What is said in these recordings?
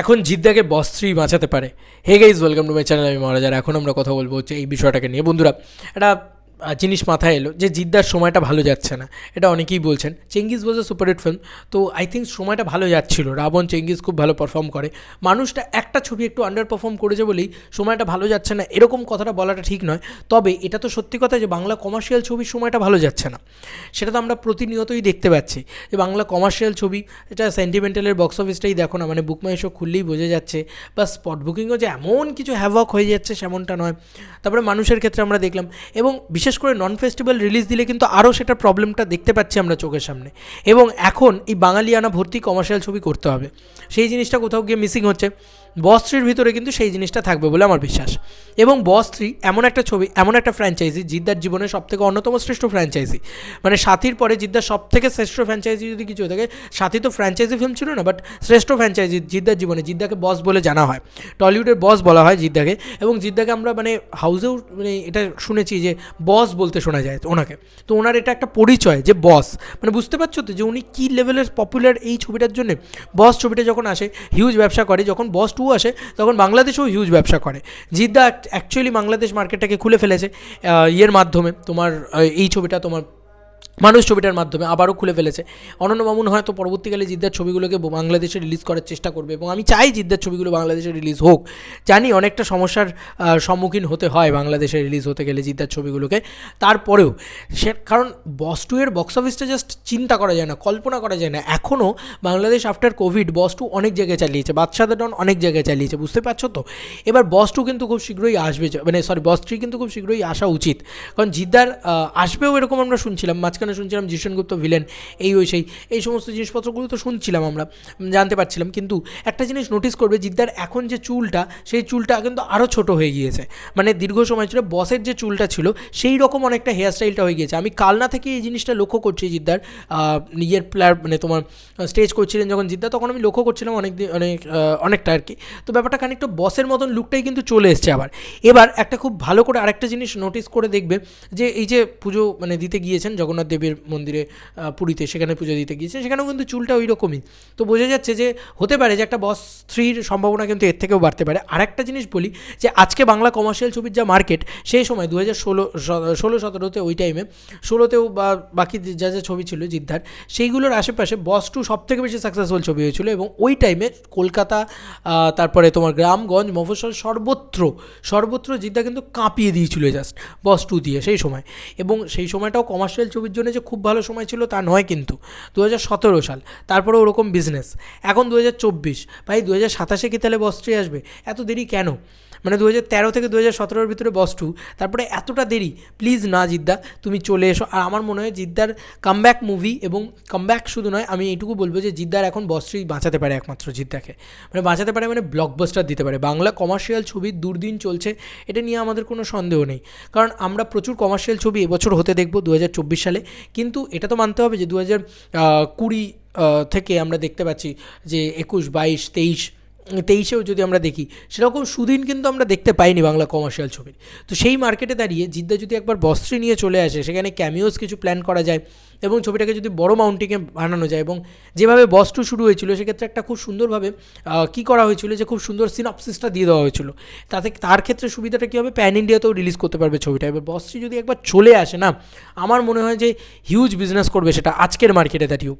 এখন জিদ্দাকে বস 3 বাঁচাতে পারে। Hey guys, welcome to my channel, আমি মহারাজ। আর এখন আমরা কথা বলবো হচ্ছে এই বিষয়টাকে নিয়ে। বন্ধুরা, একটা জিনিস মাথায় এলো যে জিদ্দার সময়টা ভালো যাচ্ছে না, এটা অনেকেই বলছেন। চেঙ্গিজ ওয়াজ এ সুপারহিট ফিল্ম, তো আই থিঙ্ক সময়টা ভালো যাচ্ছিল। রাবণ চেঙ্গিজ খুব ভালো পারফর্ম করে, মানুষটা একটা ছবি একটু আন্ডার পারফর্ম করেছে বলেই সময়টা ভালো যাচ্ছে না, এরকম কথাটা বলাটা ঠিক নয়। তবে এটা তো সত্যি কথা যে বাংলা কমার্শিয়াল ছবির সময়টা ভালো যাচ্ছে না, সেটা তো আমরা প্রতিনিয়তই দেখতে পাচ্ছি যে বাংলা কমার্শিয়াল ছবি, এটা সেন্টিমেন্টালের বক্স অফিসটাই দেখো না, মানে বুক মাই শো খুললেই বোঝা যাচ্ছে। বা স্পট বুকিংও যে এমন কিছু হ্যাভক হয়ে যাচ্ছে সেমনটা নয়। তারপরে মানুষের ক্ষেত্রে আমরা দেখলাম, এবং বিশেষ করে নন ফেস্টিভ্যাল রিলিজ দিলে কিন্তু আরও সেটা প্রবলেমটা দেখতে পাচ্ছি আমরা চোখের সামনে। এবং এখন এই বাঙালিয়ানা ভর্তি কমার্শিয়াল ছবি করতে হবে, সেই জিনিসটা কোথাও গিয়ে মিসিং হচ্ছে। বস 3-র ভিতরে কিন্তু সেই জিনিসটা থাকবে বলে আমার বিশ্বাস। এবং বস 3 এমন একটা ছবি, এমন একটা ফ্র্যাঞ্চাইজি, জিদ্দার জীবনের সবথেকে অন্যতম শ্রেষ্ঠ ফ্র্যাঞ্চাইজি। মানে সাথীর পরে জিদ্দার সবথেকে শ্রেষ্ঠ ফ্র্যাঞ্চাইজি যদি কিছু হয়ে থাকে, সাথী তো ফ্র্যাঞ্চাইজি ফিল্ম ছিল না, বাট শ্রেষ্ঠ ফ্র্যাঞ্চাইজি জিদ্দার জীবনে। জিদ্দাকে বস বলে জানা হয়, টলিউডের বস বলা হয় জিদ্দাকে। এবং জিদ্দাকে আমরা মানে হাউসেও মানে এটা শুনেছি যে বস বলতে শোনা যায় ওনাকে। তো ওনার এটা একটা পরিচয় যে বস, মানে বুঝতে পারছো তো যে উনি কী লেভেলের পপুলার এই ছবিটার জন্য। বস ছবিটা যখন আসে হিউজ ব্যবসা করে, যখন বস 2 আসে তখন বাংলাদেশেও হিউজ ব্যবসা করে। জিদ্দা অ্যাকচুয়ালি বাংলাদেশ মার্কেটটাকে খুলে ফেলেছে ইয়ের মাধ্যমে, তোমার এই ছবিটা, তোমার মানুষ ছবিটার মাধ্যমে আবারও খুলে ফেলেছে। অনন্য মামুন হয়তো পরবর্তীকালে জিদ্দার ছবিগুলোকে বাংলাদেশে রিলিজ করার চেষ্টা করবে, এবং আমি চাই জিদ্দার ছবিগুলো বাংলাদেশে রিলিজ হোক। জানি অনেকটা সমস্যার সম্মুখীন হতে হয় বাংলাদেশে রিলিজ হতে গেলে জিদ্দার ছবিগুলোকে, তারপরেও সে কারণ বস 2 এর বক্স অফিসটা জাস্ট চিন্তা করা যায় না, কল্পনা করা যায় না। এখনও বাংলাদেশ আফটার কোভিড বস 2 অনেক জায়গায় চালিয়েছে, বাদশা দ্য ডন অনেক জায়গায় চালিয়েছে, বুঝতে পারছো তো। এবার বস 2 কিন্তু খুব শীঘ্রই আসবে, মানে সরি বস 3 কিন্তু খুব শীঘ্রই আসা উচিত, কারণ জিদ্দার আসবেও এরকম আমরা শুনছিলাম। মাঝখানে শুনছিলাম জিশন গুপ্ত ভিলেন, এই সমস্ত জিনিসপত্রগুলো তো শুনছিলাম আমরা, জানতে পারছিলাম। কিন্তু একটা জিনিস নোটিস করবে, জিদ্দার এখন যে চুলটা, সেই চুলটা কিন্তু আরও ছোট হয়ে গিয়েছে। মানে দীর্ঘ সময় ছিল বসের যে চুলটা ছিল সেই রকম অনেকটা হেয়ারস্টাইলটা হয়ে গিয়েছে। আমি কালনা থেকে এই জিনিসটা লক্ষ্য করছি জিদ্দার নিজের প্লেয়ার, মানে তোমার স্টেজ করছিলেন যখন জিদ্দা, তখন আমি লক্ষ্য করছিলাম অনেকটা আর কি। তো ব্যাপারটা খানিকটা বসের মতন লুকটাই কিন্তু চলে এসছে আবার। এবার একটা খুব ভালো করে আরেকটা জিনিস নোটিস করে দেখবে, যে এই যে পুজো মানে দিতে গিয়েছেন জগন্নাথ দেবের মন্দিরে পুরীতে, সেখানে পুজো দিতে গিয়েছে, সেখানেও কিন্তু চুলটা ওই রকমই। তো বোঝা যাচ্ছে যে হতে পারে যে একটা বস 3-র সম্ভাবনা কিন্তু এর থেকেও বাড়তে পারে। আরেকটা জিনিস বলি, যে আজকে বাংলা কমার্শিয়াল ছবির যা মার্কেট, সেই সময় 2016-17-তে, ওই টাইমে 16তেও বা বাকি যা যা ছবি ছিল জিদ্দার, সেইগুলোর আশেপাশে বস 2 সবথেকে বেশি সাকসেসফুল ছবি হয়েছিল। এবং ওই টাইমে কলকাতা, তারপরে তোমার গ্রামগঞ্জ মফস্বল সর্বত্র জিদ্দা কিন্তু কাঁপিয়ে দিয়েছিল জাস্ট বস 2 দিয়ে সেই সময়। এবং সেই সময়টাও কমার্শিয়াল ছবির জন্য যে খুব ভালো সময় ছিল তা নয়, কিন্তু 2017 সাল, তারপরে ওরকম বিজনেস। এখন 2024, ভাই 2027-এ কি তাহলে বস 3 আসবে? এত দেরি কেন? মানে 2013 থেকে 2017-র ভিতরে বস 2, তারপরে এতটা দেরি? প্লিজ না জিদ্দা, তুমি চলে এসো। আর আমার মনে হয় জিদ্দার কামব্যাক মুভি, এবং কামব্যাক শুধু নয়, আমি এইটুকু বলবো যে জিদ্দার এখন বস 3 বাঁচাতে পারে একমাত্র জিদ্দাকে, মানে বাঁচাতে পারে, মানে ব্লকবাস্টার দিতে পারে। বাংলা কমার্শিয়াল ছবি দুর্দিন চলছে, এটা নিয়ে আমাদের কোনো সন্দেহ নেই, কারণ আমরা প্রচুর কমার্শিয়াল ছবি এবছর হতে দেখব 2024 সালে। কিন্তু এটা তো মানতে হবে যে 2020 থেকে আমরা দেখতে পাচ্ছি যে 21, 22, 23-তেও যদি আমরা দেখি, সেরকম সুদিন কিন্তু আমরা দেখতে পাইনি বাংলা কমার্শিয়াল ছবির। তো সেই মার্কেটে দাঁড়িয়ে জিদ্দা যদি একবার বস 3 নিয়ে চলে আসে, সেখানে ক্যামিওস কিছু প্ল্যান করা যায়, এবং ছবিটাকে যদি বড় মাউন্টিংয়ে বানানো যায়, এবং যেভাবে বস 2 শুরু হয়েছিল, সেক্ষেত্রে একটা খুব সুন্দরভাবে কী করা হয়েছিল, যে খুব সুন্দর সিনপসিসটা দিয়ে দেওয়া হয়েছিল, তার ক্ষেত্রে সুবিধাটা কী হবে, প্যান ইন্ডিয়াতেও রিলিজ করতে পারবে ছবিটা। এবার বস 3 যদি একবার চলে আসে না, আমার মনে হয় যে হিউজ বিজনেস করবে সেটা আজকের মার্কেটে দাঁড়িয়েও।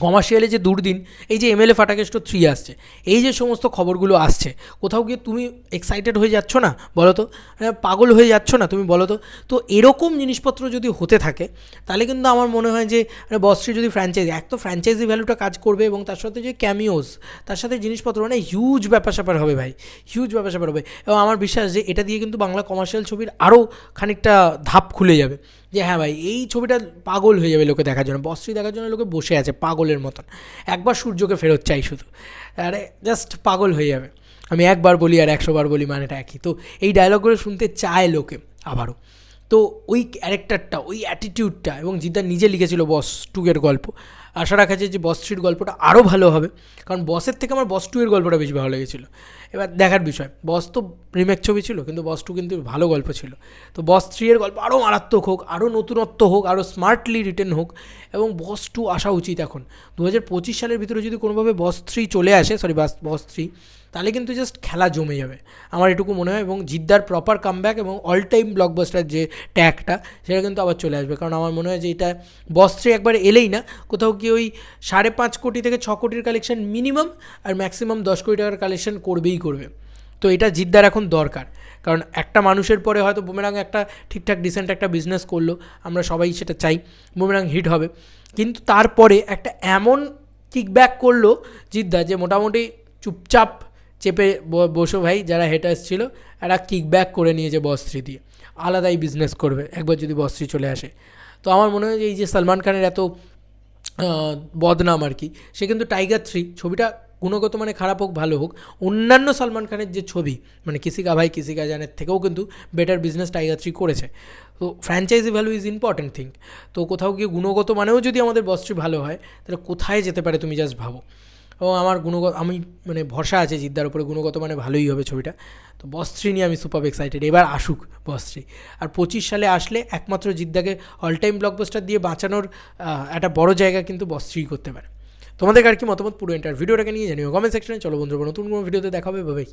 কমার্শিয়ালে যে দুর্দিন, এই যে এমএলএ ফাটাকেষ্ট 3 আসছে, এই যে সমস্ত খবরগুলো আসছে, কোথাও গিয়ে তুমি এক্সাইটেড হয়ে যাচ্ছ না বলো তো? পাগল হয়ে যাচ্ছ না তুমি বলো তো? তো এরকম জিনিসপত্র যদি হতে থাকে, তাহলে কিন্তু আমার মনে হয় যে বস 3 যদি ফ্র্যাঞ্চাইজি, এক তো ফ্র্যাঞ্চাইজি ভ্যালুটা কাজ করবে, এবং তার সাথে যে ক্যামিওস, তার সাথে জিনিসপত্র, মানে হিউজ ব্যাপার স্যাপার হবে ভাই, হিউজ ব্যাপার স্যাপার হবে। এবং আমার বিশ্বাস যে এটা দিয়ে কিন্তু বাংলা কমার্শিয়াল ছবির আরও খানিকটা ধাপ খুলে যাবে, যে হ্যাঁ ভাই, এই ছবিটা পাগল হয়ে যাবে লোকে দেখার জন্য। বস 3 দেখার জন্য লোকে বসে আছে পাগলের মতন, একবার সূর্যকে ফেরত চাই শুধু, আরে জাস্ট পাগল হয়ে যাবে। আমি একবার বলি আর 100 বার বলি, মানেটা একই। তো এই ডায়লগগুলো শুনতে চায় লোকে আবারও। তো ওই ক্যারেক্টারটা, ওই অ্যাটিটিউডটা, এবং জিদ্দা নিজে লিখেছিল বস 2 এর গল্প, আশা রাখা যায় যে বস থ্রির গল্পটা আরও ভালো হবে, কারণ বসের থেকে আমার বস টু এর গল্পটা বেশি ভালো লেগেছিলো। এবার দেখার বিষয়, বস তো রিমেক ছবি ছিল, কিন্তু বস টু কিন্তু ভালো গল্প ছিল। তো বস থ্রি এর গল্প আরও মারাত্মক হোক, আরও নতুনত্ব হোক, আরও স্মার্টলি রিটেন হোক, এবং বস টু আসা উচিত এখন 2025 সালের ভিতরে। যদি কোনোভাবে বস থ্রি চলে আসে, বস থ্রি, তাহলে কিন্তু জাস্ট খেলা জমে যাবে আমার এটুকু মনে হয়। এবং জিদ্দার প্রপার কামব্যাক এবং অল টাইম ব্লকবাস্টার যে ট্যাগটা, সেটা কিন্তু আবার চলে আসবে। কারণ আমার মনে হয় যে এটা বস থ্রি একবার এলেই না, কোথাও কি ওই 5.5 কোটি থেকে 6 কোটির কালেকশন মিনিমাম, আর ম্যাক্সিমাম 10 কোটি টাকার কালেকশন করবেই করবে। তো এটা জিদ্দার এখন দরকার, কারণ একটা মানুষের পরে হয়তো বুমেরাং একটা ঠিকঠাক ডিসেন্ট একটা বিজনেস করলো, আমরা সবাই সেটা চাই বুমেরাং হিট হবে, কিন্তু তারপরে একটা এমন কিকব্যাক করলো জিদ্দা যে মোটামুটি চুপচাপ চেপে বসো ভাই, যারা হেটার্স ছিল, একটা কিকব্যাক করে নিয়েছে বস থ্রি দিয়ে, আলাদাই বিজনেস করবে একবার যদি বস থ্রি চলে আসে। তো আমার মনে হয় যে এই যে সলমান খানের এত বদনাম আর কি, সে কিন্তু টাইগার থ্রি ছবিটা গুণগত মানে খারাপ হোক ভালো হোক, অন্যান্য সলমান খানের যে ছবি মানে কিসি কা ভাই কিসি কা জানের থেকেও কিন্তু বেটার বিজনেস টাইগার থ্রি করেছে। তো franchise value is important thing. তো কোথাও গিয়ে গুণগত মানেও যদি আমাদের বস থ্রি ভালো হয়, তাহলে কোথায় যেতে পারে তুমি জাস্ট ভাবো। এবং আমার আমি মানে ভরসা আছে জিদ্দার উপরে, গুণগত মানে ভালোই হবে ছবিটা। তো বস থ্রি নিয়ে আমি সুপার এক্সাইটেড, এবার আসুক বস থ্রি। আর 25 সালে আসলে একমাত্র জিদ্দাকে অল টাইম ব্লকবাস্টার দিয়ে বাঁচানোর একটা বড় জায়গা কিন্তু বস থ্রি করতে পারে। তোমাদের আর কি মতামত পুরো এন্টার ভিডিওটাকে নিয়ে জানিও কমেন্ট সেকশনে। চলো বন্ধুরা, নতুন কোনো ভিডিওতে দেখা হবে, বাই।